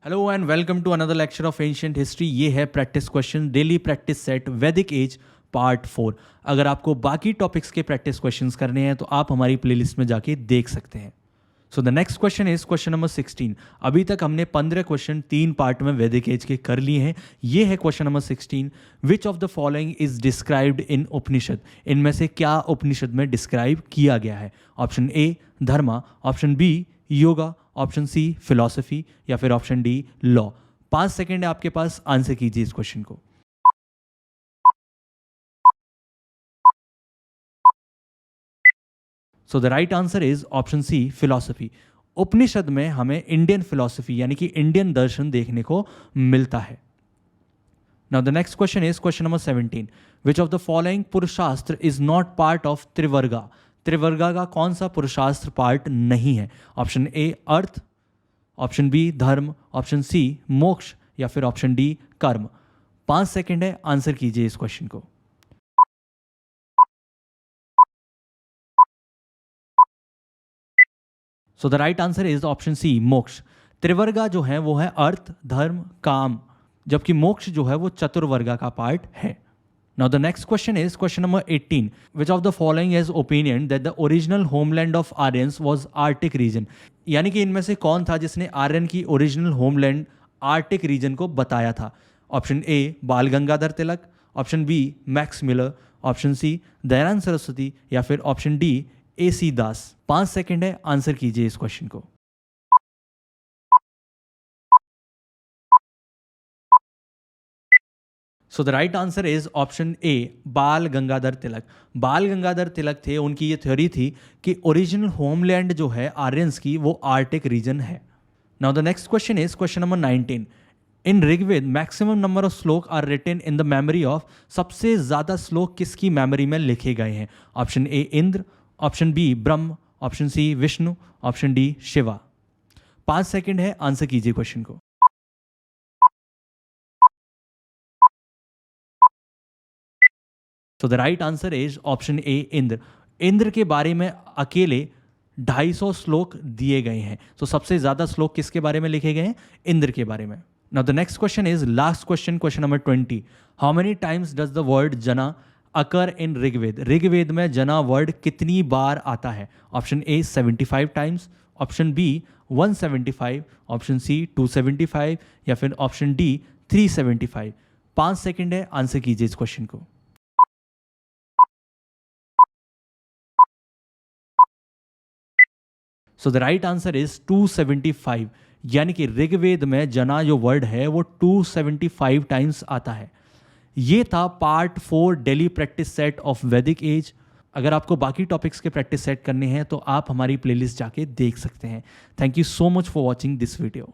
Hello and welcome to another lecture of ancient history. ये है practice question daily practice set Vedic age part 4। अगर आपको बाकी topics के प्रैक्टिस क्वेश्चंस करने हैं तो आप हमारी प्लेलिस्ट में जाके देख सकते हैं। So the next question is question number 16। अभी तक हमने 15 क्वेश्चन 3 पार्ट में वैदिक एज के कर लिए हैं। ये है question number 16। Which of the following is described in Upanishad? इनमें से क्या उपनिषद में डिस्क्राइब किया गया है? Option A dharma, option B yoga, option C philosophy या फिर ऑप्शन डी लॉ। 5 सेकेंड है आपके पास, आंसर कीजिए इस क्वेश्चन को। So the right answer is option C philosophy. Upanishad में हमें इंडियन फिलॉसफी यानी कि इंडियन दर्शन देखने को मिलता है। Now the next question is question number 17। Which of the following purushartha is not part of trivarga? Trivarga का कौन सा पुरुषास्त्र पार्ट नहीं है? Option A artha, option B dharma, option C moksha या फिर ऑप्शन डी कर्म। 5 सेकेंड है, आंसर कीजिए इस क्वेश्चन को। So the right answer is option C मोक्ष। त्रिवर्गा जो है वो है अर्थ, धर्म, काम, जबकि मोक्ष जो है वो चतुर्वर्गा का पार्ट है। Now the next question is question number 18. Which of the following has opinion that the original homeland of Aryans was Arctic region? यानी कि इनमें से कौन था जिसने आर्यन की ओरिजिनल होमलैंड आर्टिक रीजन को बताया था? Option A Bal Gangadhar Tilak, option B Max Muller, option C Dayanand Saraswati या फिर option D AC Das. 5 second है, आंसर कीजिए इस क्वेश्चन को। So the right answer is option A Bal Gangadhar तिलक। बाल गंगाधर तिलक थे, उनकी ये थ्योरी थी कि ओरिजिनल होमलैंड जो है आर्यंस की वो आर्टिक रीजन है। Now the next question is question number 19। In Rigveda maximum number of shlok are written in the memory of? सबसे ज्यादा श्लोक किसकी मेमोरी में लिखे गए हैं? Option A Indra, option B Brahma, option C Vishnu, option D Shiva. 5 second है, आंसर कीजिए क्वेश्चन को। तो the right answer is option A Indra. Indra के बारे में अकेले 250 श्लोक दिए गए हैं। तो सबसे ज्यादा श्लोक किसके बारे में लिखे गए हैं? इंद्र के बारे में। Now the next question is last question, question number 20। How many times does the word जना अकर इन ऋग्वेद? ऋग्वेद में जना वर्ड कितनी बार आता है? Option A 75 times, option B 175, option C 275 या फिर ऑप्शन डी 375। 5 सेकेंड है, आंसर कीजिए इस क्वेश्चन को। So the right answer is 275। यानी कि ऋग्वेद में जना जो वर्ड है वो 275 टाइम्स आता है। ये था part 4 daily practice set of वैदिक एज। अगर आपको बाकी टॉपिक्स के प्रैक्टिस सेट करने हैं तो आप हमारी प्लेलिस्ट जाके देख सकते हैं। Thank you so much for watching this video.